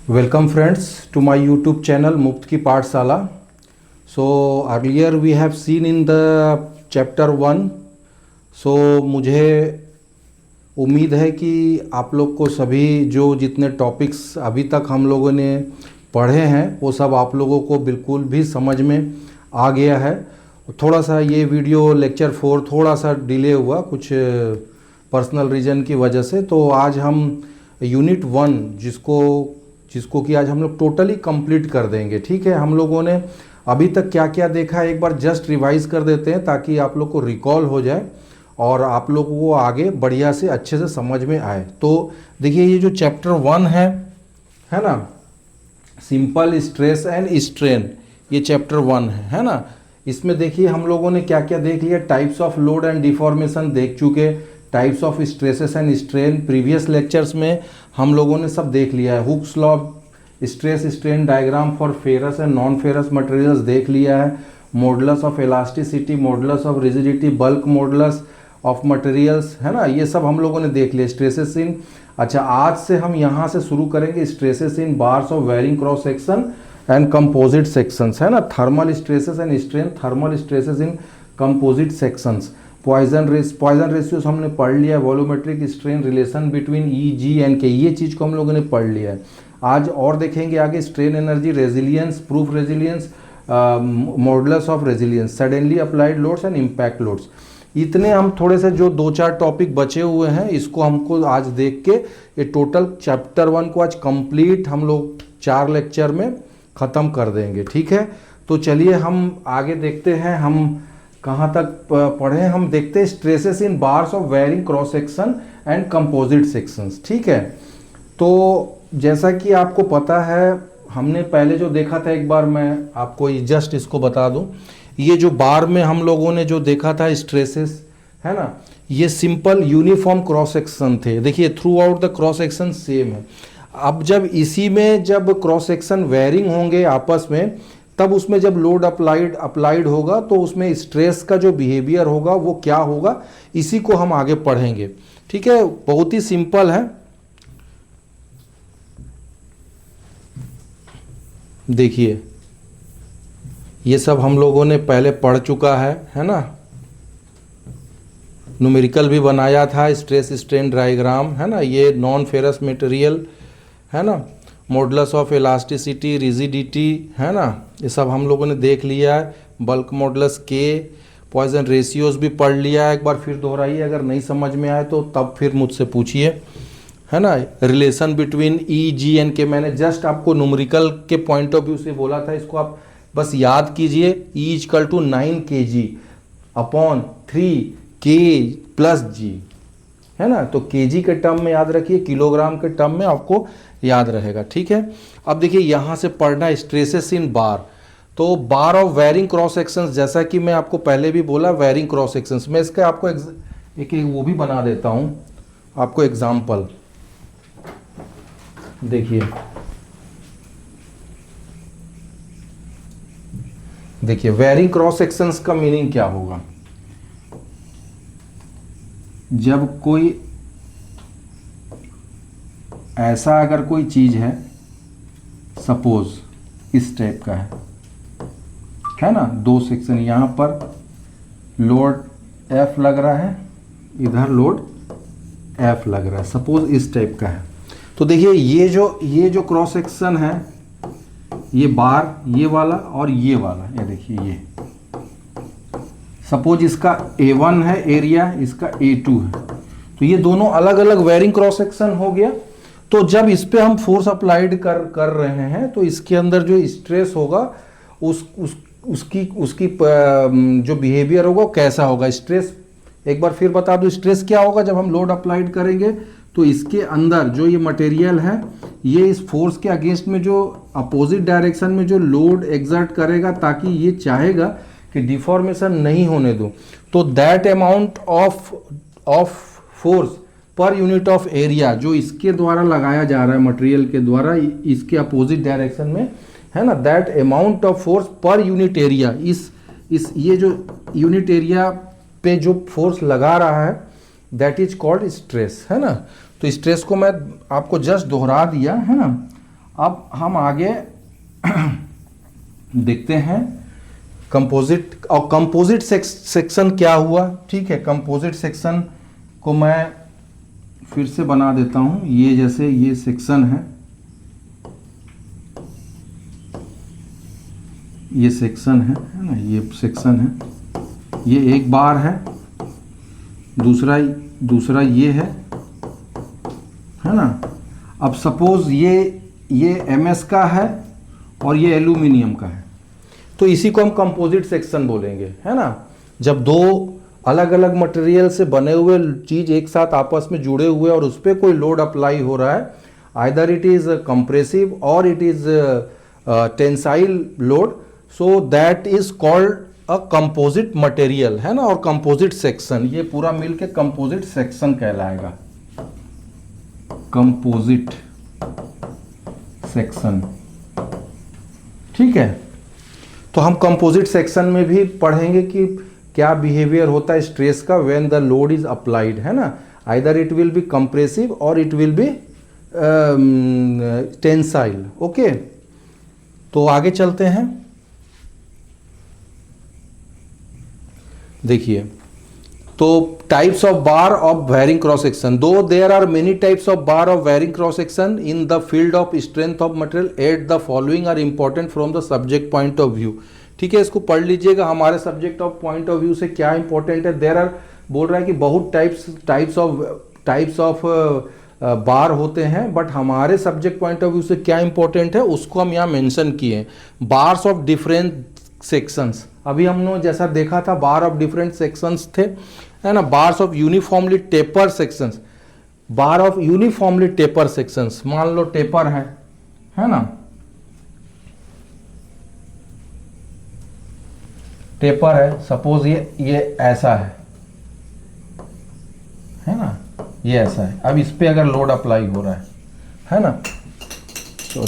Welcome friends to my YouTube channel Muft की पाठशाला. So earlier we have seen in the chapter 1. So मुझे उम्मीद है कि आप लोग को सभी जो जितने टॉपिक्स अभी तक हम लोगों ने पढ़े हैं वो सब आप लोगों को बिल्कुल भी समझ में आ गया है. थोड़ा सा ये वीडियो लेक्चर 4 थोड़ा सा डिले हुआ कुछ पर्सनल रीज़न की वजह से. तो आज हम यूनिट 1 जिसको कि आज हम लोग टोटली कंप्लीट कर देंगे. ठीक है, हम लोगों ने अभी तक क्या क्या देखा है एक बार जस्ट रिवाइज कर देते हैं ताकि आप लोग को रिकॉल हो जाए और आप लोगों को आगे बढ़िया से अच्छे से समझ में आए. तो देखिए ये जो चैप्टर 1 है ना, सिंपल स्ट्रेस एंड स्ट्रेन, ये चैप्टर 1 है ना. इसमें देखिए हम लोगों ने क्या क्या देख लिया. Types of load and deformation देख चुके, types of stresses and strain previous lectures में हम लोगों ने सब देख लिया है. Hooks law, stress strain diagram for ferrous and non ferrous materials देख लिया है. Modulus of elasticity, modulus of rigidity, bulk modulus of materials, है ना, ये सब हम लोगों ने देख लिया. स्ट्रेसेस इन, अच्छा आज से हम यहाँ से शुरू करेंगे stresses in bars of varying cross section and composite sections, है ना. Thermal stresses and strain, thermal stresses in composite sections. Poisson ratios हमने पढ़ लिया. Volumetric strain relation between E G and K, ये चीज़ को हम लोगों ने पढ़ लिया है. आज और देखेंगे आगे strain energy, resilience, proof resilience, modulus of resilience, suddenly applied loads and impact loads. इतने हम थोड़े से जो 2-4 टॉपिक बचे हुए हैं इसको हमको आज देख के ये टोटल चैप्टर 1 को आज कंप्लीट हम लोग 4 लेक्चर में ख़त्म कर देंगे. ठीक है, तो चलिए हम आगे देखते हैं. हम कहाँ तक पढ़े, हम देखते हैं stresses in bars of varying cross section and composite sections. ठीक है, तो जैसा कि आपको पता है हमने पहले जो देखा था, एक बार मैं आपको जस्ट इसको बता दूं. ये जो बार में हम लोगों ने जो देखा था स्ट्रेसेस, है ना, ये सिंपल यूनिफॉर्म क्रॉस सेक्शन थे. देखिए through out the cross section same है. अब जब इसी में जब क्रॉस सेक्शन वेरिंग होंगे आपस में, तब उसमें जब लोड अप्लाइड होगा तो उसमें स्ट्रेस का जो बिहेवियर होगा वो क्या होगा, इसी को हम आगे पढ़ेंगे. ठीक है, बहुत ही सिंपल है. देखिए ये सब हम लोगों ने पहले पढ़ चुका है ना. न्यूमेरिकल भी बनाया था, स्ट्रेस स्ट्रेन डायग्राम, है ना. ये नॉन फेरस मटेरियल, है ना, मॉडुलस ऑफ इलास्टिसिटी, रिजिडिटी, है ना, ये सब हम लोगों ने देख लिया है. बल्क मॉडुलस के, पॉइजन रेशियोज भी पढ़ लिया है. एक बार फिर दोहराइए, अगर नहीं समझ में आए तो तब फिर मुझसे पूछिए, है ना. Relation between E G and K, मैंने जस्ट आपको न्यूमेरिकल के पॉइंट ऑफ व्यू से बोला था, इसको आप बस याद कीजिए. E equal to 9 kg upon 3 k plus G, है ना. तो केजी के टर्म में याद रखिए, किलोग्राम के टर्म में आपको याद रहेगा. ठीक है, अब देखिए यहाँ से पढ़ना स्ट्रेसेस इन बार. तो बार ऑफ वेरिंग क्रॉस सेक्शंस, जैसा कि मैं आपको पहले भी बोला वेरिंग क्रॉस सेक्शंस, मैं इसका आपको एक वो भी बना देता हूँ आपको एग्जाम्पल. देखिए वेरिंग क्रॉस सेक्शंस का मीनिंग क्या होगा. जब कोई ऐसा अगर कोई चीज है, सपोज इस टाइप का है ना, 2 सेक्शन, यहां पर लोड F लग रहा है, इधर लोड F लग रहा है, सपोज इस टाइप का है. तो देखिए ये जो क्रॉस सेक्शन है, ये बार, ये वाला और ये वाला, ये देखिए ये सपोज इसका A1 है एरिया, इसका A2 है. तो ये दोनों अलग अलग वेरिंग क्रॉस सेक्शन हो गया. तो जब इस पे हम फोर्स अप्लाइड कर रहे हैं तो इसके अंदर जो स्ट्रेस होगा उसकी जो बिहेवियर होगा वो कैसा होगा. स्ट्रेस एक बार फिर बता दूं, स्ट्रेस क्या होगा जब हम लोड अप्लाइड करेंगे तो इसके अंदर जो ये मटेरियल है ये इस फोर्स के अगेंस्ट में जो अपोजिट डायरेक्शन में जो लोड एग्जर्ट करेगा, ताकि ये चाहेगा कि डिफॉर्मेशन नहीं होने दो. तो that amount of force per unit of area जो इसके द्वारा लगाया जा रहा है, मटेरियल के द्वारा इसके अपोजिट डायरेक्शन में, है ना, that amount of force per unit area, इस ये जो यूनिट एरिया पे जो फोर्स लगा रहा है दैट इज कॉल्ड स्ट्रेस, है ना. तो स्ट्रेस को मैं आपको जस्ट दोहरा दिया, है ना. अब हम आगे देखते हैं कंपोजिट, और कंपोजिट सेक्शन क्या हुआ। ठीक है, कंपोजिट सेक्शन को मैं फिर से बना देता हूं। ये जैसे ये सेक्शन है, ये सेक्शन है ना, ये सेक्शन है, ये एक बार है, दूसरा ये है ना। अब सपोज ये एमएस का है और ये एल्यूमिनियम का है, तो इसी को हम कंपोजिट सेक्शन बोलेंगे, है ना। जब दो अलग अलग मटेरियल से बने हुए चीज एक साथ आपस में जुड़े हुए और उस पर कोई लोड अप्लाई हो रहा है, either it is compressive or it is tensile load, so that is called a composite material, है ना। और कंपोजिट सेक्शन, ये पूरा मिलके कंपोजिट सेक्शन कहलाएगा, कंपोजिट सेक्शन। ठीक है, तो हम कंपोजिट सेक्शन में भी पढ़ेंगे कि क्या बिहेवियर होता है स्ट्रेस का when the load is applied, है ना। Either it will be compressive or it will be tensile. Okay, तो आगे चलते हैं। देखिए, तो types of bar of varying cross section, though there are many types of bar of varying cross section in the field of strength of material at the following are important from the subject point of view. ठीक है, इसको पढ़ लीजिएगा, हमारे subject of point of view से क्या important है। There are बोल रहा है कि बहुत टाइप्स ऑफ बार होते हैं, बट हमारे सब्जेक्ट पॉइंट ऑफ व्यू से क्या इंपॉर्टेंट है उसको हम यहाँ मेंशन किए। बार्स ऑफ डिफरेंट सेक्शंस, अभी हमने जैसा देखा था बार ऑफ डिफरेंट सेक्शंस थे, है ना। Bars of uniformly taper sections, bar of uniformly taper sections, मान लो टेपर है ना, टेपर है, सपोज ये ऐसा है ना, ये ऐसा है। अब इस पे अगर लोड अप्लाई हो रहा है ना, तो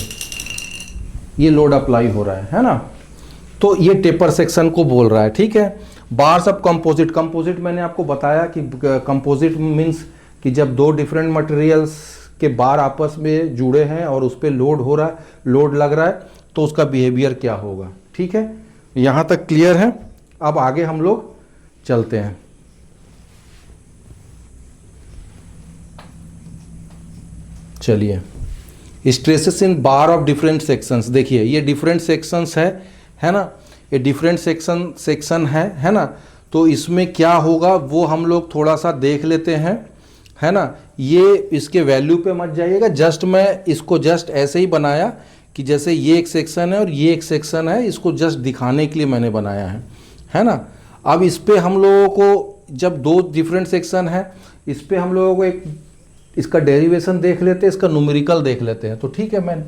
ये लोड अप्लाई हो रहा है ना, तो ये टेपर सेक्शन को बोल रहा है। ठीक है, बार्स ऑफ कंपोजिट, कंपोजिट मैंने आपको बताया कि कंपोजिट मीन्स कि जब दो डिफरेंट मटेरियल्स के बार आपस में जुड़े हैं और उस पर लोड हो रहा है, लोड लग रहा है, तो उसका बिहेवियर क्या होगा। ठीक है, यहाँ तक क्लियर है। अब आगे हम लोग चलते हैं। चलिए, stresses in bar of different sections. देखिए, ये डिफरेंट सेक्शंस है ना, ये डिफरेंट सेक्शन है ना। तो इसमें क्या होगा वो हम लोग थोड़ा सा देख लेते हैं, है ना। ये इसके वैल्यू पे मत जाइएगा, जस्ट मैं इसको जस्ट ऐसे ही बनाया कि जैसे ये एक सेक्शन है और ये एक सेक्शन है, इसको जस्ट दिखाने के लिए मैंने बनाया है ना। अब इस पे हम लोगों को, जब दो डिफरेंट सेक्शन है, इस पे हम लोगों को एक इसका डेरिवेशन देख लेते हैं, इसका न्यूमेरिकल देख लेते हैं। तो ठीक है, मैं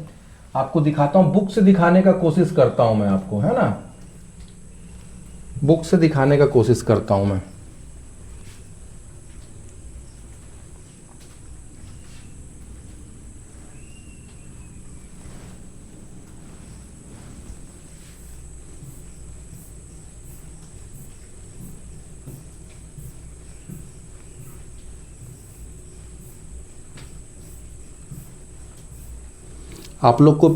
आपको दिखाता हूँ, बुक से दिखाने का कोशिश करता हूँ मैं आपको, है ना, बुक से दिखाने का कोशिश करता हूँ मैं। आप लोग को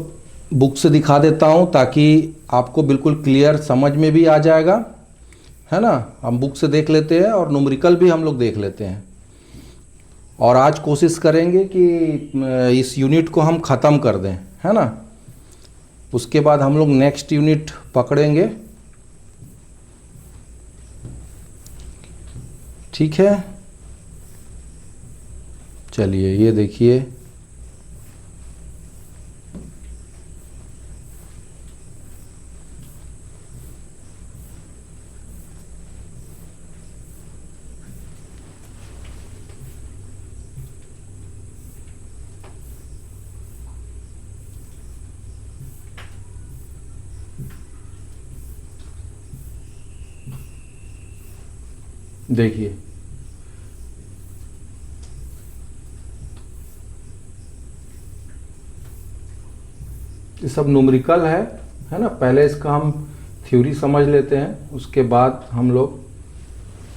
बुक से दिखा देता हूं ताकि आपको बिल्कुल क्लियर समझ में भी आ जाएगा, है ना। हम बुक से देख लेते हैं और न्यूमेरिकल भी हम लोग देख लेते हैं, और आज कोशिश करेंगे कि इस यूनिट को हम ख़त्म कर दें, है ना। उसके बाद हम लोग नेक्स्ट यूनिट पकड़ेंगे। ठीक है, चलिए, ये देखिए, देखिए, ये सब न्यूमेरिकल है ना। पहले इसका हम थ्योरी समझ लेते हैं, उसके बाद हम लोग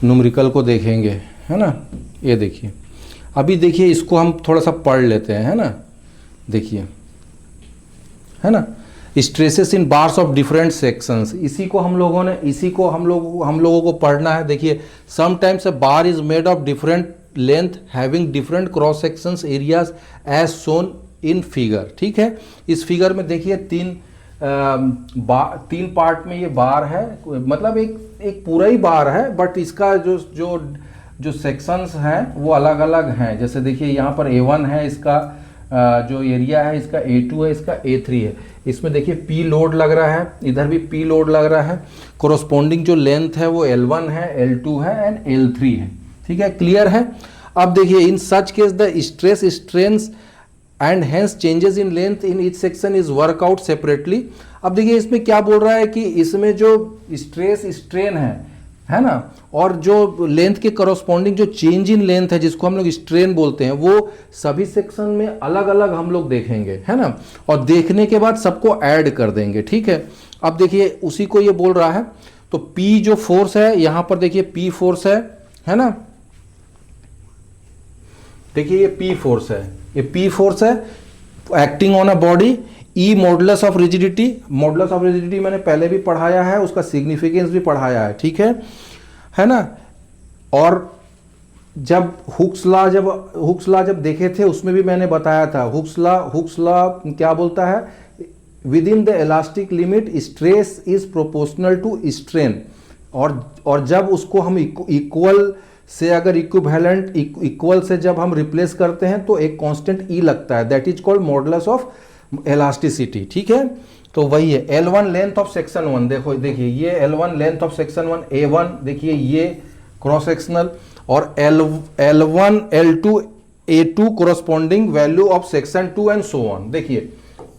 न्यूमेरिकल को देखेंगे, है ना। ये देखिए, अभी देखिए, इसको हम थोड़ा सा पढ़ लेते हैं, है ना। देखिए, है ना, stresses in bars of different sections. इसी को हम लोगों को पढ़ना है। देखिए, sometimes a bar is made of different length having different cross sections areas as shown in figure. ठीक है, इस फिगर में देखिए तीन पार्ट में ये बार है, मतलब एक पूरा ही बार है, बट इसका जो सेक्शंस हैं वो अलग अलग हैं। जैसे देखिए यहाँ पर A1 है, इसका जो एरिया है इसका A2 है, इसका A3 है। इसमें देखिए P लोड लग रहा है, इधर भी P लोड लग रहा है। कोरोस्पोंडिंग जो लेंथ है वो L1 है, L2 है एंड L3 है। ठीक है, क्लियर है। अब देखिए, in such case the stress strains and hence changes in length in each section is work out separately. अब देखिए इसमें क्या बोल रहा है कि इसमें जो स्ट्रेस स्ट्रेन है ना, और जो लेंथ के करस्पॉन्डिंग जो चेंज इन लेंथ है जिसको हम लोग स्ट्रेन बोलते हैं, वो सभी सेक्शन में अलग अलग हम लोग देखेंगे, है ना, और देखने के बाद सबको ऐड कर देंगे। ठीक है, अब देखिए उसी को ये बोल रहा है। तो P जो फोर्स है यहां पर देखिए P फोर्स है ना, देखिए ये P फोर्स है, ये P फोर्स है acting on a body. E modulus of rigidity, modulus of rigidity मैंने पहले भी पढ़ाया है, उसका सिग्निफिकेंस भी पढ़ाया है। ठीक है ना। और जब हुक्स लॉ जब देखे थे उसमें भी मैंने बताया था, हुक्स लॉ क्या बोलता है, within the elastic limit stress is proportional to strain. और जब उसको हम इक्वल से अगर इक्वल से जब हम रिप्लेस करते हैं तो एक कांस्टेंट E लगता है, that is called modulus of elasticity. ठीक है, तो वही है L1 लेंथ ऑफ सेक्शन 1। देखिए ये L1 length of section 1 A1, देखिए ये क्रॉस सेक्शनल, और L1 L2 A2 corresponding value of section 2 and so on. देखिए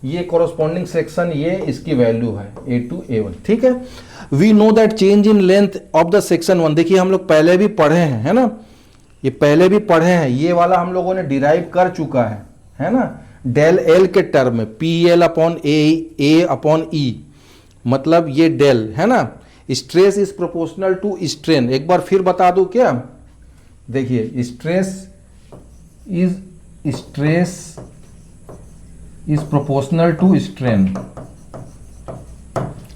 ये कोरोस्पोंडिंग सेक्शन, ये इसकी वैल्यू है A2 A1। ठीक है, we know that change in length of the section 1। देखिए हम लोग पहले भी पढ़े हैं, है ना, ये पहले भी पढ़े हैं, ये वाला हम लोगों ने डिराइव कर चुका है ना, डेल एल के टर्म में PL upon A upon E, मतलब ये डेल है ना, stress is proportional to strain. एक बार फिर बता दूं क्या, देखिए stress is proportional to strain.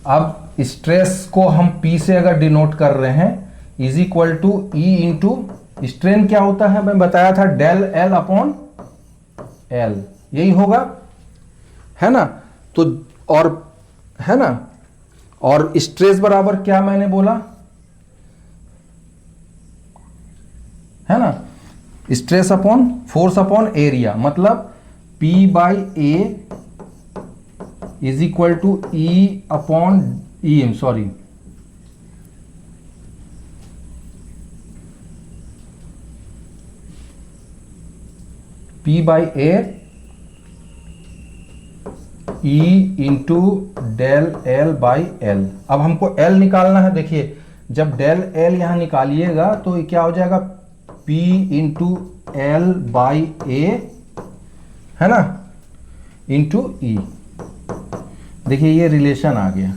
अब स्ट्रेस को हम P से अगर डिनोट कर रहे हैं, is equal to E into strain क्या होता है, मैं बताया था डेल L अपॉन L, यही होगा, है ना। तो और है ना, और स्ट्रेस बराबर क्या मैंने बोला, है ना, stress upon force upon area, मतलब P by A is equal to E upon EM, sorry P by A E into del L by L। अब हमको L निकालना है। देखिए जब डेल L यहां निकालिएगा तो ये क्या हो जाएगा, P into L by A, है ना, इंटू E। देखिए ये रिलेशन आ गया।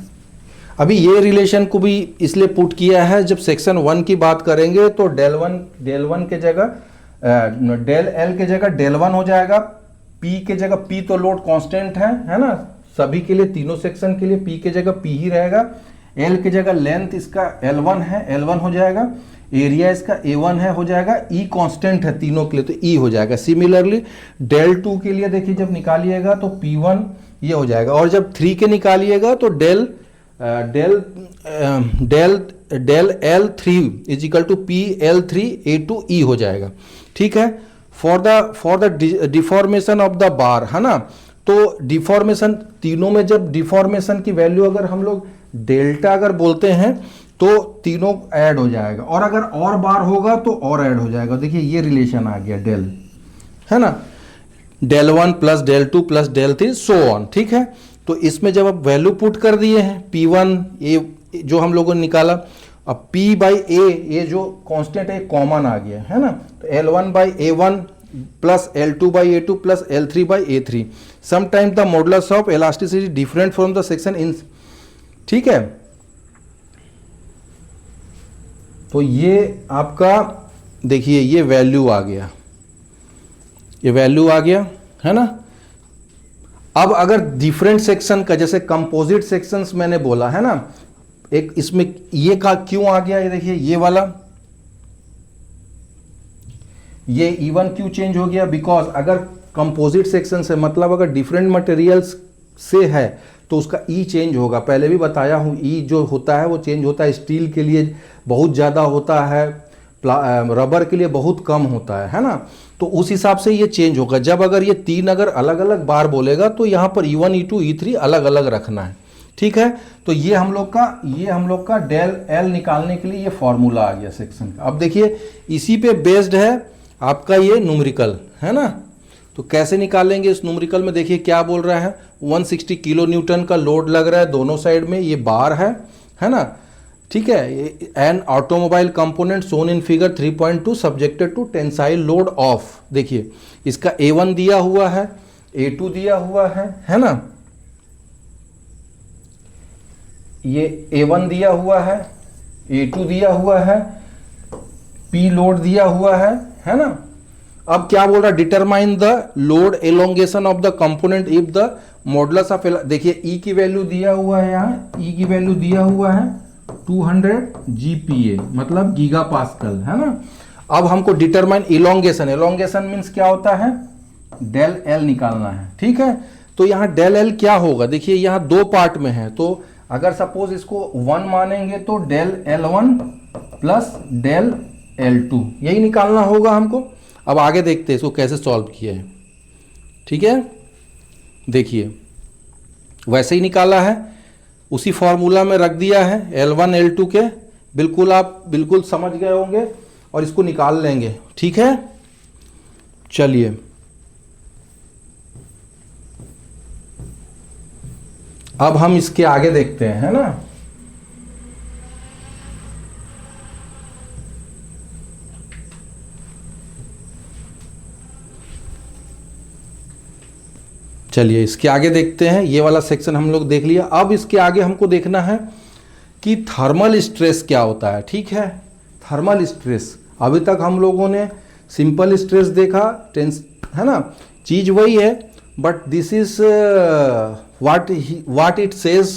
अभी ये रिलेशन को भी इसलिए पुट किया है, जब सेक्शन 1 की बात करेंगे तो डेल वन के जगह डेल L के जगह डेल 1 हो जाएगा, P के जगह, P तो लोड कांस्टेंट है ना, सभी के लिए, तीनों सेक्शन के लिए P के जगह P ही रहेगा। L के जगह लेंथ इसका L1 है, L1 हो जाएगा, एरिया इसका A1 है, हो जाएगा, E कांस्टेंट है तीनों के लिए तो E हो जाएगा। सिमिलरली डेल 2 के लिए देखिए जब निकालिएगा तो P1 ये हो जाएगा, और जब 3 के निकालिएगा तो del L3 is equal to PL3 A2 E हो जाएगा। ठीक है, for the deformation of the bar, है ना, तो डिफॉर्मेशन तीनों में, जब डिफॉर्मेशन की वैल्यू अगर हम लोग डेल्टा अगर बोलते हैं तो तीनों ऐड हो जाएगा, और अगर और बार होगा तो और ऐड हो जाएगा। देखिए ये रिलेशन आ गया डेल, है ना, del 1 plus del 2 plus del 3 so on. ठीक है, तो इसमें जब आप वैल्यू पुट कर दिए हैं P1 ये जो हम लोगों ने निकाला, अब P बाई A ये जो कांस्टेंट है कॉमन आ गया, है ना, तो L1 by A1 plus L2 by A2 plus L3 by A3। Sometimes the modulus of elasticity different from the section in. ठीक है, तो ये आपका देखिए ये वैल्यू आ गया, ये वैल्यू आ गया, है ना। अब अगर डिफरेंट सेक्शन का, जैसे कंपोजिट सेक्शंस मैंने बोला है ना, एक इसमें ये का क्यों आ गया, ये देखिए ये वाला, ये इवन क्यों चेंज हो गया, बिकॉज अगर कंपोजिट सेक्शन से मतलब अगर डिफरेंट मटेरियल्स से है तो उसका ई चेंज होगा। पहले भी बताया हूँ, ई जो होता है वो चेंज होता है, स्टील के लिए बहुत ज़्यादा होता है, रबर के लिए बहुत कम होता है ना। तो उस हिसाब से ये चेंज होगा। जब अगर ये तीन अगर अलग अलग बार बोलेगा तो यहाँ पर E1 E2 E3 अलग अलग रखना है, ठीक है। तो ये हम लोग का डेल एल निकालने के लिए ये फॉर्मूला आ गया सेक्शन का। अब देखिए इसी पे बेस्ड है आपका ये न्यूमेरिकल, है ना। तो कैसे निकालेंगे इस न्यूमेरिकल में, देखिए क्या बोल रहा है, 160 किलो न्यूटन का लोड लग रहा है दोनों साइड में, ये बार है ना, ठीक है। An automobile component shown in figure 3.2 subjected to tensile load of, देखिए इसका A1 दिया हुआ है, A2 दिया हुआ है ना, ये A1 दिया हुआ है, A2 दिया हुआ है, P लोड दिया हुआ है ना। अब क्या बोल रहा है, determine the load elongation of the component if the modulus of, देखिए ई की वैल्यू दिया हुआ है, यहाँ ई की वैल्यू दिया हुआ है 200 GPa मतलब गीगा पास्कल, है ना। अब हमको डिटरमाइन इलोंगेशन, इलोंगेशन मीन्स क्या होता है, डेल एल निकालना है, ठीक है। तो यहाँ डेल एल क्या होगा, देखिए यहाँ दो पार्ट में है, तो अगर सपोज इसको 1 मानेंगे तो del L1 plus del L2 यही निकालना होगा हमको। अब आगे देखते हैं इसको कैसे सॉल्व किया है, ठीक है। देखिए वैसे ही निकाला है, उसी फॉर्मूला में रख दिया है L1 L2 के, बिल्कुल आप बिल्कुल समझ गए होंगे और इसको निकाल लेंगे, ठीक है। चलिए अब हम इसके आगे देखते हैं, है ना। चलिए इसके आगे देखते हैं, ये वाला सेक्शन हम लोग देख लिया। अब इसके आगे हमको देखना है कि थर्मल स्ट्रेस क्या होता है, ठीक है। थर्मल स्ट्रेस, अभी तक हम लोगों ने सिंपल स्ट्रेस देखा, टेंस, है ना, चीज वही है, but this is what it says,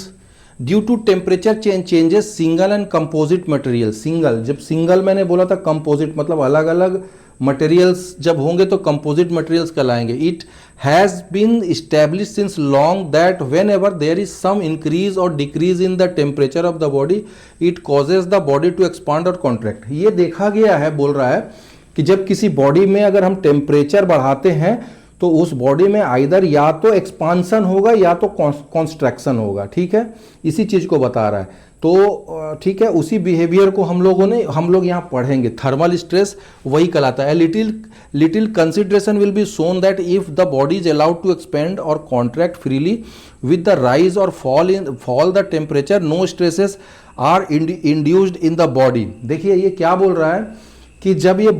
due to temperature changes single and composite material. Single, जब सिंगल मैंने बोला था, कंपोजिट मतलब अलग अलग मटेरियल्स जब होंगे तो कंपोजिट मटेरियल्स कहलाएंगे। It has been establish since long that whenever there is some increase or decrease in the temperature of the body it causes the body to expand or contract. ये देखा गया है, बोल रहा है कि जब किसी बॉडी में अगर हम टेम्परेचर बढ़ाते हैं तो उस बॉडी में आइदर या तो एक्सपांसन होगा या तो कॉन्स्ट्रैक्शन होगा, ठीक है। इसी चीज़ को बता रहा है। तो ठीक है, उसी बिहेवियर को हम लोग यहाँ पढ़ेंगे। थर्मल स्ट्रेस वही कहलाता है। Little consideration will be shown that if the body is allowed to expand or contract freely with the rise or fall the temperature, no stresses are induced in the body. देखिए ये क्या बोल रहा है कि जब ये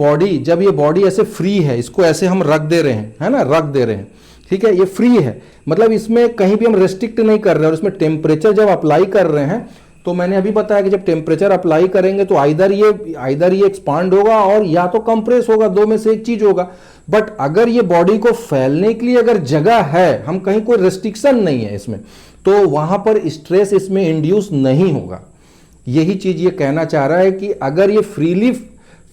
बॉडी ऐसे फ्री है, इसको ऐसे हम रख दे रहे हैं, है ना, रख दे रहे हैं, ठीक है, ये फ्री है, मतलब इसमें कहीं भी हम रेस्ट्रिक्ट नहीं कर रहे हैं। और इसमें टेम्परेचर जब अप्लाई कर रहे हैं तो मैंने अभी बताया कि जब टेम्परेचर अप्लाई करेंगे तो आइदर ये एक्सपांड होगा और या तो कंप्रेस होगा, दो में से एक चीज होगा। बट अगर ये बॉडी को फैलने के लिए अगर जगह है, हम कहीं कोई रेस्ट्रिक्शन नहीं है इसमें, तो वहां पर स्ट्रेस इसमें इंड्यूस नहीं होगा। यही चीज ये कहना चाह रहा है कि अगर ये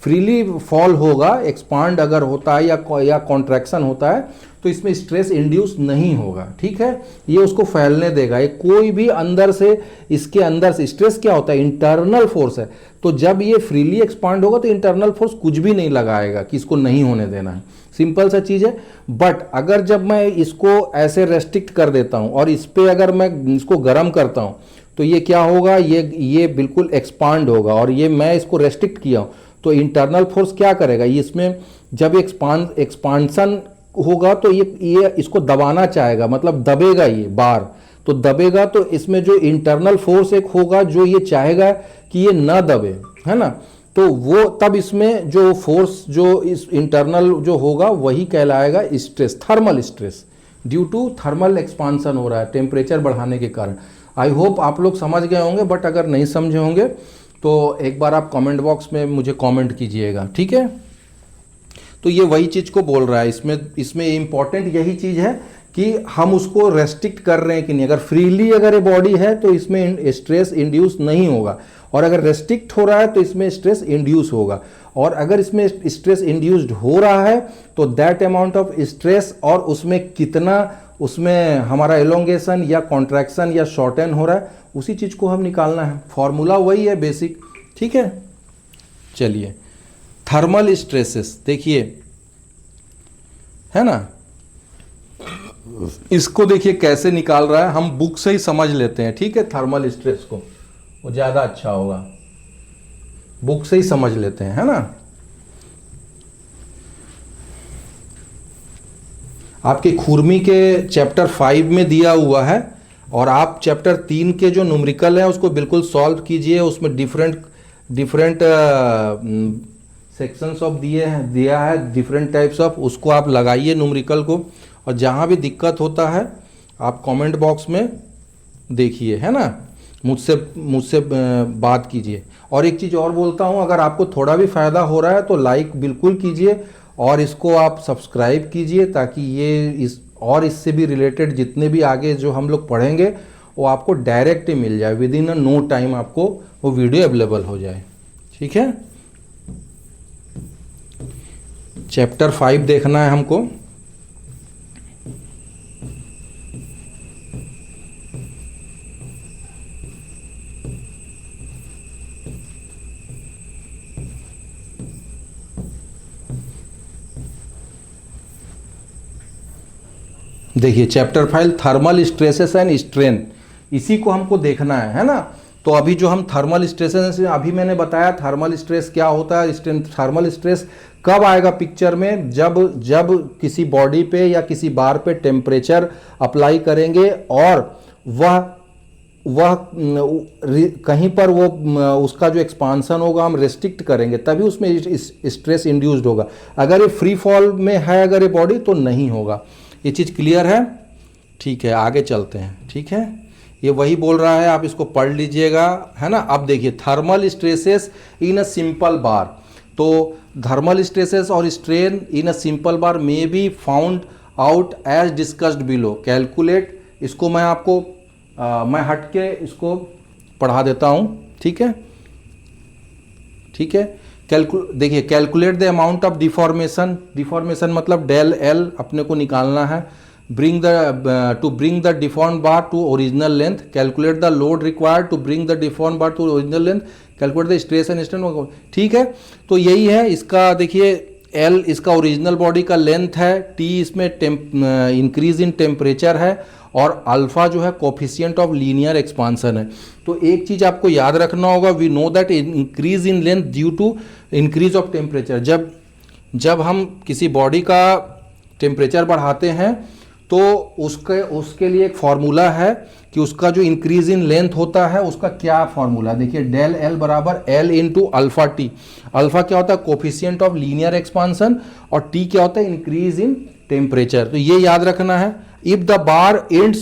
फ्रीली फॉल होगा, एक्सपांड अगर होता है या कॉन्ट्रैक्शन होता है तो इसमें स्ट्रेस इंड्यूस नहीं होगा, ठीक है। ये उसको फैलने देगा, ये कोई भी अंदर से, इसके अंदर से स्ट्रेस क्या होता है, इंटरनल फोर्स है। तो जब ये फ्रीली एक्सपांड होगा तो इंटरनल फोर्स कुछ भी नहीं लगाएगा कि इसको नहीं होने देना है, सिंपल सा चीज़ है। बट अगर जब मैं इसको ऐसे रेस्ट्रिक्ट कर देता हूँ और इस पर अगर मैं इसको गर्म करता हूँ तो ये क्या होगा, ये बिल्कुल एक्सपांड होगा। और ये मैं इसको रेस्ट्रिक्ट किया हूँ तो इंटरनल फोर्स क्या करेगा, ये इसमें जब एक्सपांसन होगा तो ये इसको दबाना चाहेगा, मतलब दबेगा, ये बार तो दबेगा, तो इसमें जो इंटरनल फोर्स एक होगा जो ये चाहेगा कि ये ना दबे, है ना। तो वो तब इसमें जो फोर्स जो इस इंटरनल जो होगा वही कहलाएगा stress, thermal stress, due to thermal expansion हो रहा है टेम्परेचर बढ़ाने के कारण। आई होप आप लोग समझ गए होंगे, बट अगर नहीं समझे होंगे तो एक बार आप कमेंट बॉक्स में मुझे कमेंट कीजिएगा, ठीक है। तो ये वही चीज़ को बोल रहा है। इसमें इम्पॉर्टेंट यही चीज़ है कि हम उसको रेस्ट्रिक्ट कर रहे हैं कि नहीं। अगर फ्रीली अगर ये बॉडी है तो इसमें स्ट्रेस इंड्यूस नहीं होगा, और अगर रेस्ट्रिक्ट हो रहा है तो इसमें स्ट्रेस इंड्यूस होगा। और अगर इसमें स्ट्रेस इंड्यूस्ड हो रहा है तो दैट अमाउंट ऑफ स्ट्रेस और उसमें कितना उसमें हमारा एलोंगेशन या कॉन्ट्रैक्शन या शॉर्टन हो रहा है, उसी चीज़ को हम निकालना है। फॉर्मूला वही है बेसिक, ठीक है। चलिए, थर्मल स्ट्रेसेस देखिए, है ना, इसको देखिए कैसे निकाल रहा है, हम बुक से ही समझ लेते हैं, ठीक है। थर्मल स्ट्रेस को वो ज़्यादा अच्छा होगा, बुक से ही समझ लेते हैं, है ना। आपके खुरमी के चैप्टर 5 में दिया हुआ है, और आप चैप्टर 3 के जो न्यूमेरिकल है उसको बिल्कुल सॉल्व कीजिए। उसमें डिफरेंट सेक्शंस ऑफ दिया है, डिफरेंट टाइप्स ऑफ, उसको आप लगाइए न्यूमेरिकल को। और जहाँ भी दिक्कत होता है आप कमेंट बॉक्स में देखिए, है ना, मुझसे बात कीजिए। और एक चीज़ और बोलता हूँ, अगर आपको थोड़ा भी फ़ायदा हो रहा है तो लाइक बिल्कुल कीजिए, और इसको आप सब्सक्राइब कीजिए, ताकि ये इससे भी रिलेटेड जितने भी आगे जो हम लोग पढ़ेंगे वो आपको डायरेक्ट ही मिल जाए, within a no time आपको वो वीडियो अवेलेबल हो जाए, ठीक है। चैप्टर 5 देखना है हमको। देखिए chapter 5 thermal stresses and strain, इसी को हमको देखना है ना। तो अभी जो हम थर्मल स्ट्रेसेस, अभी मैंने बताया थर्मल स्ट्रेस क्या होता है, थर्मल स्ट्रेस कब आएगा पिक्चर में, जब किसी बॉडी पे या किसी बार पे टेम्परेचर अप्लाई करेंगे और वह कहीं पर वो उसका जो एक्सपांसन होगा हम रेस्ट्रिक्ट करेंगे, तभी उसमें स्ट्रेस इंड्यूस्ड होगा। अगर ये फ्री फॉल में है अगर ये बॉडी, तो नहीं होगा। ये चीज़ क्लियर है, ठीक है। आगे चलते हैं, ठीक है। ये वही बोल रहा है, आप इसको पढ़ लीजिएगा, है ना। अब देखिए thermal stresses in a simple bar, तो थर्मल स्ट्रेसेस और strain in a simple bar may be found out as discussed below. Calculate, इसको मैं आपको मैं हट के इसको पढ़ा देता हूँ, ठीक है, ठीक है। देखिए, calculate the amount of deformation मतलब डेल एल अपने को निकालना है। Bring the deform bar to original length, calculate the load required to bring the deform bar to original length, calculate the stress and strain, ठीक है। तो यही है इसका, देखिए एल इसका ओरिजिनल बॉडी का लेंथ है, टी इसमें इंक्रीज इन टेम्परेचर है, और अल्फा जो है कोफिशिएंट ऑफ लीनियर एक्सपांसन है। तो एक चीज़ आपको याद रखना होगा, we know that increase in length due to increase of temperature. जब हम किसी बॉडी का टेम्परेचर बढ़ाते हैं तो उसके लिए एक फार्मूला है कि उसका जो इंक्रीज इन लेंथ होता है उसका क्या फार्मूला, देखिए डेल एल बराबर L into alpha T. Alpha क्या होता है, कोफिशिएंट ऑफ लीनियर एक्सपांसन, और टी क्या होता है, इंक्रीज इन टेम्परेचर। तो ये याद रखना है। If the bar ends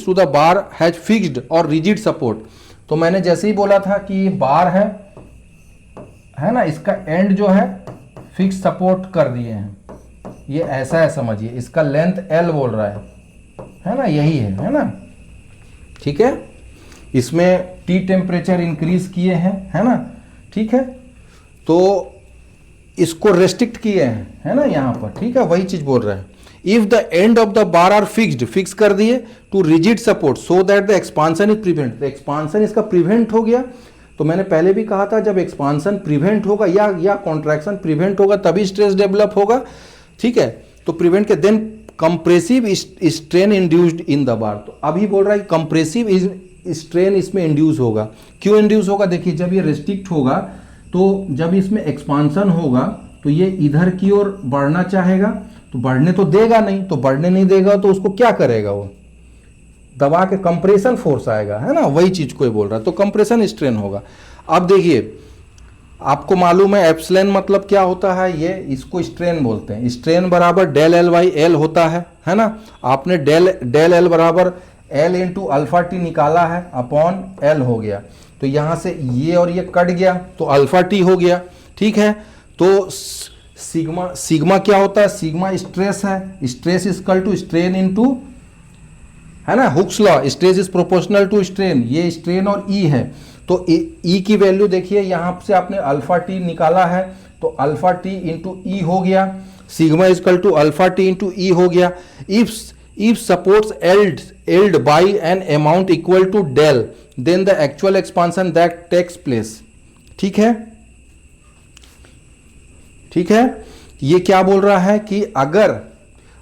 to the bar has fixed और rigid support, तो मैंने जैसे ही बोला था कि ये बार है ना, इसका एंड जो है फिक्स सपोर्ट कर दिए हैं, ये ऐसा है समझिए, इसका लेंथ एल बोल रहा है ना, यही है ना, ठीक है। इसमें टी टेम्परेचर इंक्रीज किए हैं, है ना, ठीक है। तो इसको रेस्ट्रिक्ट किए हैं, है ना, यहाँ पर, ठीक है, वही चीज बोल रहे हैं। If the end of the bar are fix कर दिए to rigid support so that the expansion is prevent, तो एक्सपांसन इसका प्रिवेंट हो गया। तो मैंने पहले भी कहा था, जब एक्सपांसन प्रिवेंट होगा या कॉन्ट्रैक्शन प्रिवेंट होगा तभी स्ट्रेस डेवलप होगा, ठीक है। तो प्रिवेंट के then compressive strain induced in the bar, तो अभी बोल रहा है कंप्रेसिव स्ट्रेन इसमें इंड्यूस होगा। क्यों इंड्यूस होगा, देखिए जब ये रेस्ट्रिक्ट होगा तो जब इसमें एक्सपांसन होगा तो ये इधर की ओर बढ़ना चाहेगा, तो बढ़ने तो देगा नहीं, तो बढ़ने नहीं देगा तो उसको क्या करेगा, वो दबा के कंप्रेशन फोर्स आएगा, है ना, वही चीज को बोल रहा है। तो कंप्रेशन स्ट्रेन होगा। अब देखिए आपको मालूम है एप्सिलॉन मतलब क्या होता है, ये इसको स्ट्रेन बोलते हैं। स्ट्रेन बराबर डेल एल बाई एल होता है ना। आपने डेल एल बराबर एल इंटू अल्फा टी निकाला है, अपॉन एल हो गया, तो यहां से ये और ये कट गया तो अल्फा टी हो गया, ठीक है। तो सिग्मा, सिग्मा क्या होता है, सिग्मा स्ट्रेस है, stress equal to strain into, है ना, Hooke's law, stress is proportional to strain, ये स्ट्रेन और ई है। तो ई की वैल्यू देखिए यहां से आपने अल्फा टी निकाला है, तो अल्फा टी इंटू ई हो गया, sigma equal to alpha T into E हो गया। If supports yield by an amount equal to del, then the actual expansion that takes place. ठीक है, ठीक है। ये क्या बोल रहा है कि अगर,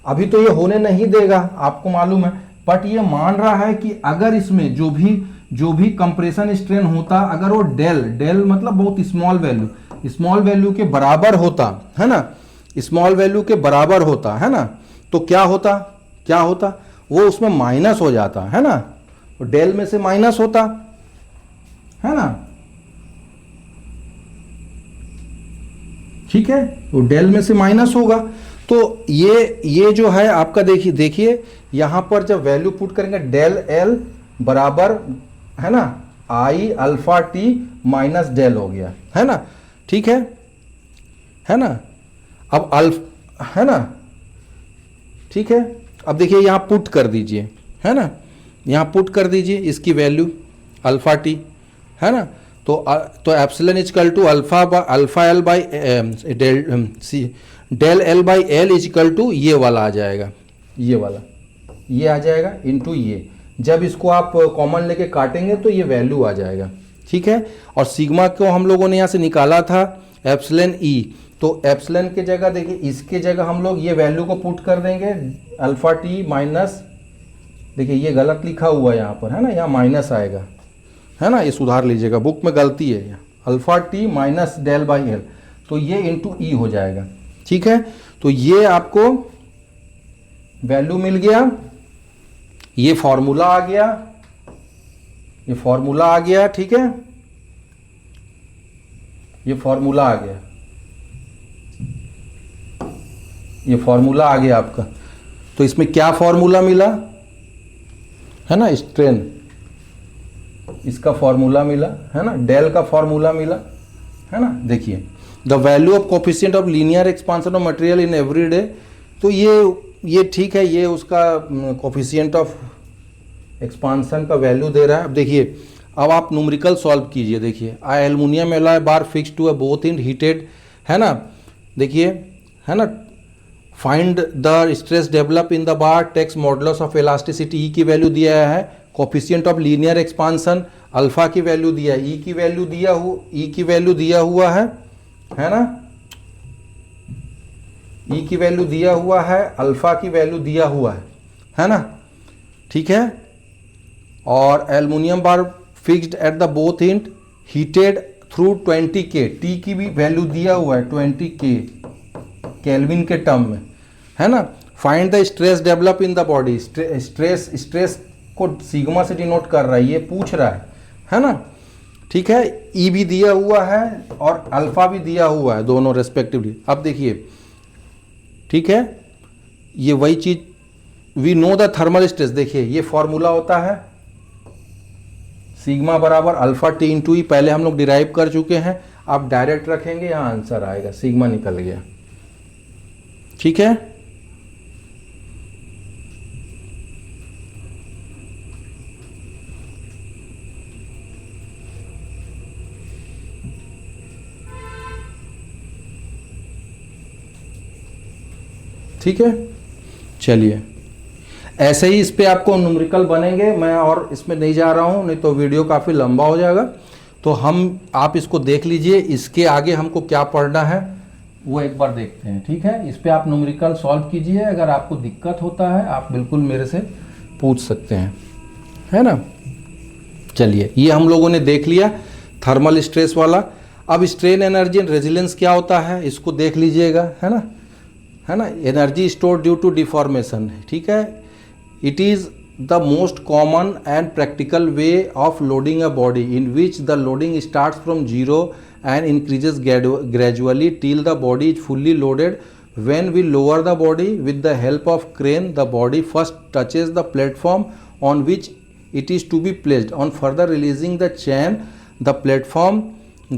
अभी तो ये होने नहीं देगा आपको मालूम है, बट ये मान रहा है कि अगर इसमें जो भी कंप्रेशन स्ट्रेन होता, अगर वो डेल मतलब बहुत स्मॉल वैल्यू के बराबर होता, है ना, स्मॉल वैल्यू के बराबर होता, है ना, तो क्या होता, वो उसमें माइनस हो जाता, है ना, तो डेल में से माइनस होता, है ना, ठीक है, तो डेल में से माइनस होगा। तो ये जो है आपका देखिए यहां पर जब वैल्यू पुट करेंगे, डेल एल बराबर, है ना, I alpha T minus del हो गया, है ना, ठीक है ना। अब है ना, ठीक है। अब देखिए यहां पुट कर दीजिए, है ना, यहां पुट कर दीजिए इसकी वैल्यू अल्फा टी, है ना, तो epsilon equal to alpha L by del L by L equal to ये वाला आ जाएगा, ये आ जाएगा इनटू ये। जब इसको आप कॉमन लेके काटेंगे तो ये वैल्यू आ जाएगा, ठीक है। और सिग्मा को हम लोगों ने यहाँ से निकाला था एप्सिलॉन ई, तो एप्सिलॉन के जगह देखिए, इसके जगह हम लोग ये वैल्यू को पुट कर देंगे अल्फा टी माइनस, देखिए ये गलत लिखा हुआ है यहाँ पर, है ना, यहाँ माइनस आएगा, है ना, ये सुधार लीजिएगा, बुक में गलती है, alpha T minus del by L, तो ये इंटू ई हो जाएगा, ठीक है। तो ये आपको वैल्यू मिल गया, ये फॉर्मूला आ गया, ठीक है, ये फॉर्मूला आ गया, ये फॉर्मूला आ गया आपका। तो इसमें क्या फॉर्मूला मिला, है ना, स्ट्रेन, इसका फॉर्मूला मिला, है ना, डेल का फॉर्मूला मिला, है ना। देखिए the value of coefficient of linear expansion of material in every day, तो ये ठीक है, ये उसका कोफिशिएंट ऑफ एक्सपांशन का वैल्यू दे रहा है। अब देखिए, अब आप न्यूमेरिकल सॉल्व कीजिए, देखिए aluminium alloy bar fix to a both इन हीटेड, है ना, देखिए, है ना, find the stress develop in the bar, takes modulus of elasticity, E की वैल्यू दिया है, coefficient of linear expansion alpha की वैल्यू दिया है, ई की वैल्यू दिया हुआ है ना, ई की वैल्यू दिया हुआ है, अल्फा की वैल्यू दिया हुआ है ना, ठीक है। और aluminium bar fixed at the both and heated through 20 के, टी की भी वैल्यू दिया हुआ है 20 के केल्विन के टर्म में, है ना। Find the stress develop in the body, stress को सिग्मा से डिनोट कर रहा है, ये पूछ रहा है ना, ठीक है। ई भी दिया हुआ है और अल्फा भी दिया हुआ है, दोनों रेस्पेक्टिवली। अब देखिए, ठीक है, ये वही चीज, we know the thermal stress, देखिए ये फॉर्मूला होता है सिग्मा बराबर अल्फा टी इंटू ई, पहले हम लोग डिराइव कर चुके हैं, आप डायरेक्ट रखेंगे, यहाँ आंसर आएगा, सिग्मा निकल गया, ठीक है। ठीक है, चलिए ऐसे ही इस पे आपको न्यूमेरिकल बनेंगे, मैं और इसमें नहीं जा रहा हूँ, नहीं तो वीडियो काफ़ी लंबा हो जाएगा। तो आप इसको देख लीजिए, इसके आगे हमको क्या पढ़ना है वो एक बार देखते हैं, ठीक है। इस पे आप न्यूमेरिकल सॉल्व कीजिए, अगर आपको दिक्कत होता है आप बिल्कुल मेरे से पूछ सकते हैं, है ना। चलिए, ये हम लोगों ने देख लिया थर्मल स्ट्रेस वाला। अब स्ट्रेन एनर्जी एंड रेजिलेंस क्या होता है इसको देख लीजिएगा, है ना, energy store due to deformation, ठीक है। It is the most common and practical way of loading a body in which the loading starts from zero and increases gradually till the body is fully loaded. When we lower the body with the help of crane, the body first touches the platform on which it is to be placed. On further releasing the chain, the platform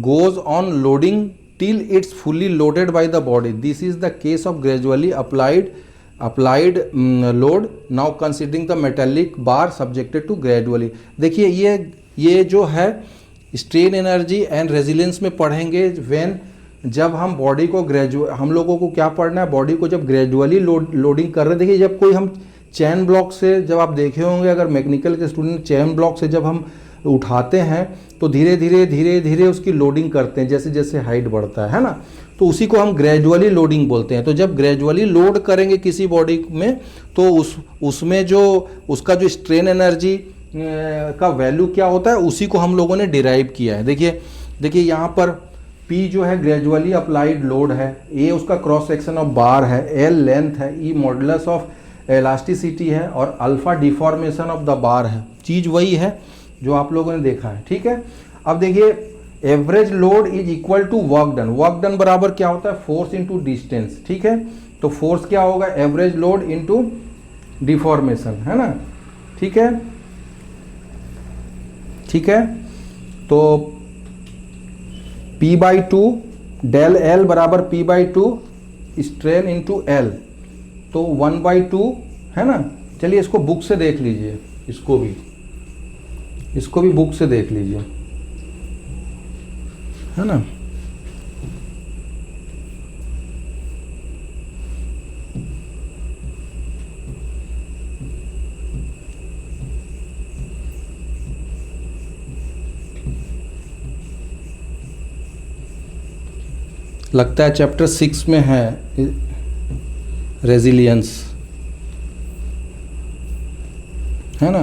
goes on loading till it's fully loaded by the body. This is the case of gradually applied load. Now considering the metallic bar subjected to gradually. देखिए ये जो है strain energy and resilience में पढ़ेंगे when, जब हम body को हम लोगों को क्या पढ़ना है, बॉडी को जब ग्रेजुअली लोडिंग कर रहे हैं. देखिए जब कोई हम चैन ब्लॉक से, जब आप देखे होंगे अगर मैकेनिकल के स्टूडेंट, चैन ब्लॉक से जब हम उठाते हैं तो धीरे धीरे उसकी लोडिंग करते हैं जैसे जैसे हाइट बढ़ता है ना, तो उसी को हम ग्रेजुअली लोडिंग बोलते हैं. तो जब ग्रेजुअली लोड करेंगे किसी बॉडी में तो उसमें जो उसका जो स्ट्रेन एनर्जी का वैल्यू क्या होता है उसी को हम लोगों ने डिराइव किया है. देखिए यहाँ पर P जो है ग्रेजुअली अप्लाइड लोड है, A उसका क्रॉस सेक्शन ऑफ बार है, L लेंथ है, E मॉडुलस ऑफ इलास्टिसिटी है और alpha deformation of the bar है. चीज़ वही है जो आप लोगों ने देखा है. ठीक है, अब देखिए average load is equal to work done. Work done बराबर क्या होता है, फोर्स इनटू डिस्टेंस. ठीक है, तो फोर्स क्या होगा, एवरेज लोड इनटू डिफॉर्मेशन, है ना. ठीक है, तो P/2 डेल L बराबर P/2 स्ट्रेन इनटू L, तो 1/2 है ना. चलिए इसको बुक से देख लीजिए, इसको भी बुक से देख लीजिए, है ना. लगता है चैप्टर 6 में है रेजिलियंस, है ना.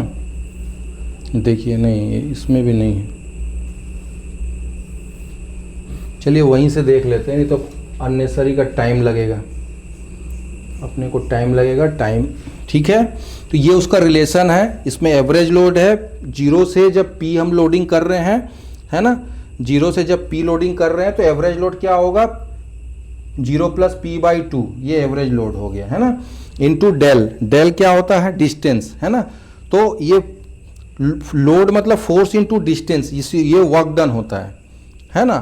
देखिए नहीं, इसमें भी नहीं है. चलिए वहीं से देख लेते हैं, नहीं तो अननेसरी का टाइम लगेगा, अपने को टाइम लगेगा. ठीक है, तो ये उसका रिलेशन है. इसमें एवरेज लोड है, जीरो से जब P हम लोडिंग कर रहे हैं, है ना, जीरो से जब P लोडिंग कर रहे हैं तो एवरेज लोड क्या होगा, 0 + P/2, ये एवरेज लोड हो गया, है ना. इनटू डेल क्या होता है, डिस्टेंस, है ना. तो ये लोड मतलब फोर्स इनटू डिस्टेंस, ये वर्क डन होता है ना.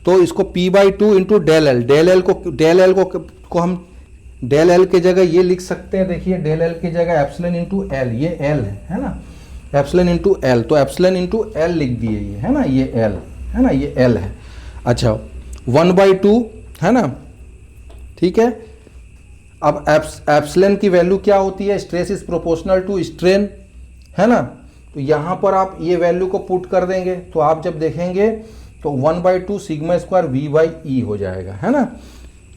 तो इसको P/2 इंटू डेल एल को हम डेल एल के जगह ये लिख सकते हैं. देखिए डेल एल की जगह एप्सिलॉन इंटू एल, ये एल है ना, एप्सिलॉन इंटू एल, तो एप्सिलॉन इंटू एल लिख दिए, ये है ना, ये एल है ना, ये एल है. अच्छा 1/2 है ना. ठीक है, अब एप्सिलॉन की वैल्यू क्या होती है, stress is proportional to strain, है ना. तो यहाँ पर आप ये वैल्यू को पुट कर देंगे तो आप जब देखेंगे तो 1/2 सिग्मा स्क्वायर V/E हो जाएगा, है ना.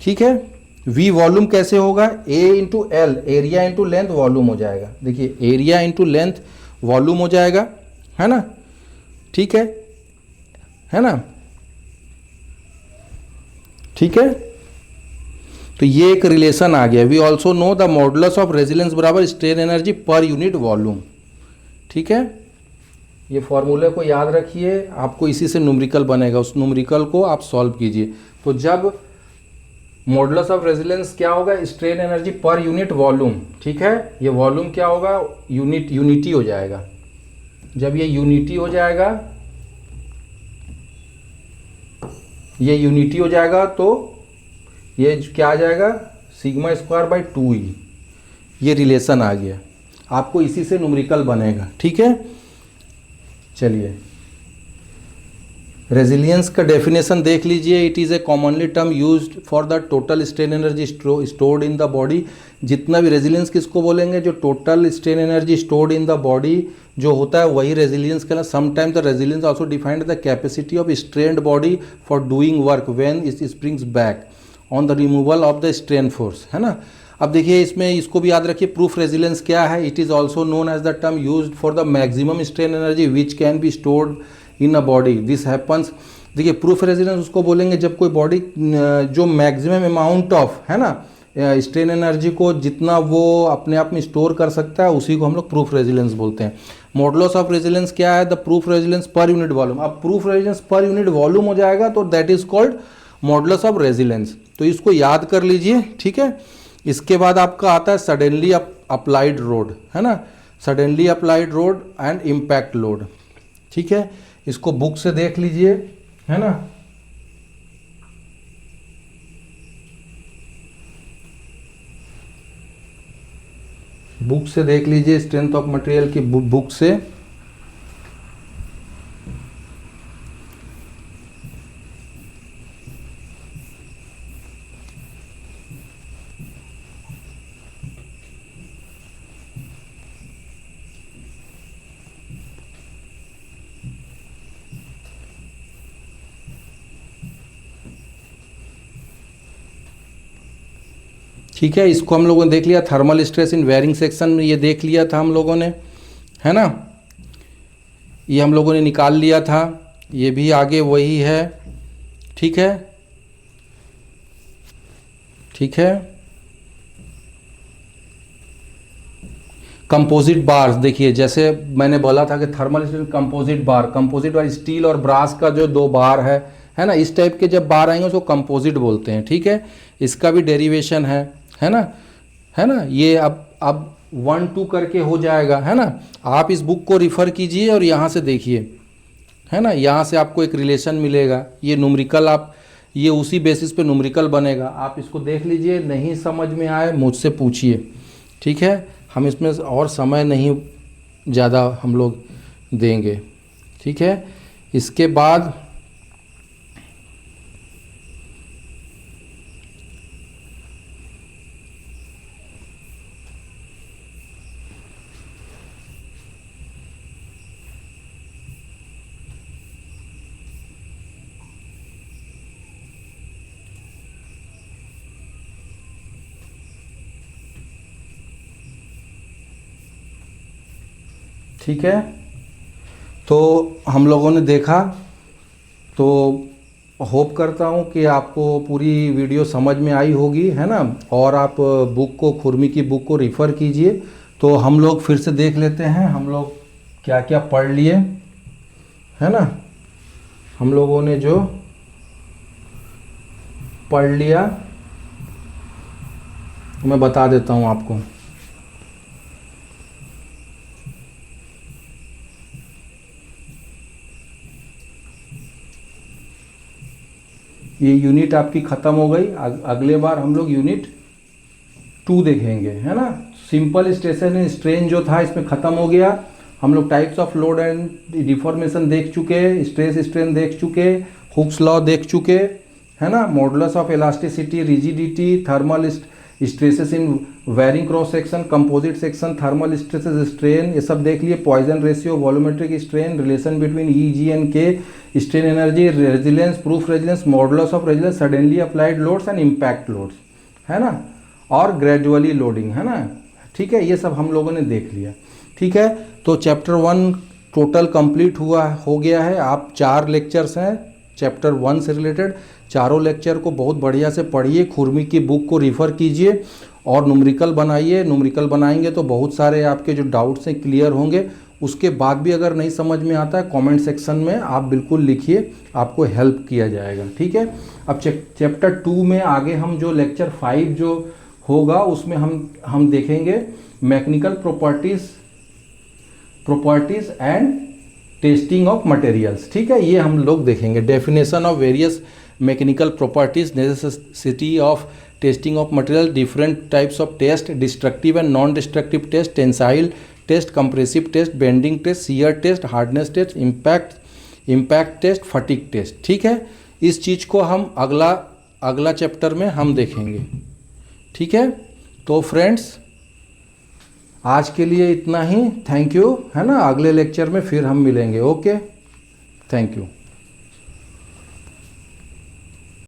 ठीक है, V वॉल्यूम कैसे होगा, A into L, area into length volume हो जाएगा. देखिए एरिया इंटू लेंथ वॉल्यूम हो जाएगा, है ना. ठीक है ना. ठीक है, तो ये एक रिलेशन आ गया. We also know the modulus of resilience बराबर strain energy per unit volume. ठीक है, ये फॉर्मूले को याद रखिए, आपको इसी से न्यूमेरिकल बनेगा, उस न्यूमेरिकल को आप सॉल्व कीजिए. तो जब मॉडुलस ऑफ रेजिलियंस क्या होगा, strain energy per unit volume. ठीक है, ये वॉल्यूम क्या होगा, यूनिटी हो जाएगा. जब ये यूनिटी हो जाएगा, तो ये क्या आ जाएगा, सिग्मा स्क्वायर बाई 2E. ये रिलेशन आ गया, आपको इसी से न्यूमेरिकल बनेगा. ठीक है, चलिए रेजिलियंस का डेफिनेशन देख लीजिए. It is a commonly term used for the total strain energy stored in the body. जितना भी रेजिलियंस किसको बोलेंगे, जो total strain energy stored in the body जो होता है वही रेजिलियंस कहना. Sometimes the resilience also defined the capacity of strained body for doing work when it springs back on the removal of the strain force, है ना. अब देखिए इसमें इसको भी याद रखिए, प्रूफ रेजिलियंस क्या है. It is also known as the term used for the maximum strain energy which can be stored in a body. This happens. देखिए प्रूफ रेजिलियंस उसको बोलेंगे जब कोई बॉडी जो मैक्सिमम अमाउंट ऑफ, है ना, स्ट्रेन एनर्जी को जितना वो अपने आप में स्टोर कर सकता है उसी को हम लोग प्रूफ रेजिलियंस बोलते हैं. मॉडुलस ऑफ रेजिलियंस क्या है, the proof resilience per unit volume. अब proof resilience per unit volume हो जाएगा तो that is called modulus of resilience. तो इसको याद कर लीजिए. ठीक है, इसके बाद आपका आता है सडनली अप्लाइड लोड, है ना, suddenly applied load and impact load. ठीक है, इसको बुक से देख लीजिए, है ना. बुक से देख लीजिए, स्ट्रेंथ ऑफ मटेरियल की बुक से। ठीक है, इसको हम लोगों ने देख लिया, thermal stress in wearing section में ये देख लिया था हम लोगों ने, है ना। ये हम लोगों ने निकाल लिया था, ये भी आगे वही है। ठीक है, ठीक है। कंपोजिट बार्स देखिए, जैसे मैंने बोला था कि थर्मल स्ट्रेस कंपोजिट बार स्टील और ब्रास का जो दो बार है ना, इस टाइप के जब बार आएंगे उसको कंपोजिट बोलते हैं। ठीक है, इसका भी डेरिवेशन है ना, है ना। ये अब 1 2 करके हो जाएगा, है ना। आप इस बुक को रिफ़र कीजिए और यहाँ से देखिए, है ना, यहाँ से आपको एक रिलेशन मिलेगा। ये न्यूमेरिकल, आप ये उसी बेसिस पे न्यूमेरिकल बनेगा। आप इसको देख लीजिए, नहीं समझ में आए मुझसे पूछिए। ठीक है, हम इसमें और समय नहीं ज़्यादा हम लोग देंगे। ठीक है, इसके बाद ठीक है, तो हम लोगों ने देखा, तो होप करता हूँ कि आपको पूरी वीडियो समझ में आई होगी, है ना। और आप बुक को, खुरमी की बुक को रिफ़र कीजिए। तो हम लोग फिर से देख लेते हैं हम लोग क्या क्या पढ़ लिए, है ना। हम लोगों ने जो पढ़ लिया मैं बता देता हूँ आपको। ये यूनिट आपकी ख़त्म हो गई। अगले बार हम लोग यूनिट 2 देखेंगे, है ना। सिंपल स्ट्रेसन एंड स्ट्रेन जो था इसमें ख़त्म हो गया। हम लोग types of load and deformation देख चुके, स्ट्रेस स्ट्रेन देख चुके, हुक्स लॉ देख चुके, है ना। Modulus of elasticity, rigidity, thermal stresses in varying cross section, composite section, thermal stresses strain, ये सब देख लिए। Poisson ratio, volumetric strain, relation between E G and K, strain energy, resilience, proof resilience, modulus of resilience, suddenly applied loads and impact loads, है ना, और gradually loading, है ना। ठीक है, ये सब हम लोगों ने देख लिया। ठीक है, तो चैप्टर 1 टोटल कंप्लीट हो गया है। आप 4 लेक्चर्स हैं चैप्टर 1 से रिलेटेड। चारों लेक्चर को बहुत बढ़िया से पढ़िए, खुरमी की बुक को रिफ़र कीजिए और न्यूमेरिकल बनाइए। न्यूमेरिकल बनाएंगे तो बहुत सारे आपके जो डाउट्स हैं क्लियर होंगे। उसके बाद भी अगर नहीं समझ में आता है, कमेंट सेक्शन में आप बिल्कुल लिखिए, आपको हेल्प किया जाएगा। ठीक है, अब चैप्टर 2 में आगे हम जो लेक्चर 5 जो होगा उसमें हम देखेंगे mechanical properties and testing of materials. ठीक है, ये हम लोग देखेंगे। Definition of various mechanical properties, necessity of testing of material, different types of test, destructive and non destructive test, tensile test, compressive test, bending test, shear test, hardness test, impact test, fatigue test. ठीक है, इस चीज़ को हम अगला chapter में हम देखेंगे। ठीक है, तो फ्रेंड्स आज के लिए इतना ही। थैंक यू, है ना। अगले लेक्चर में फिर हम मिलेंगे। Okay, thank you.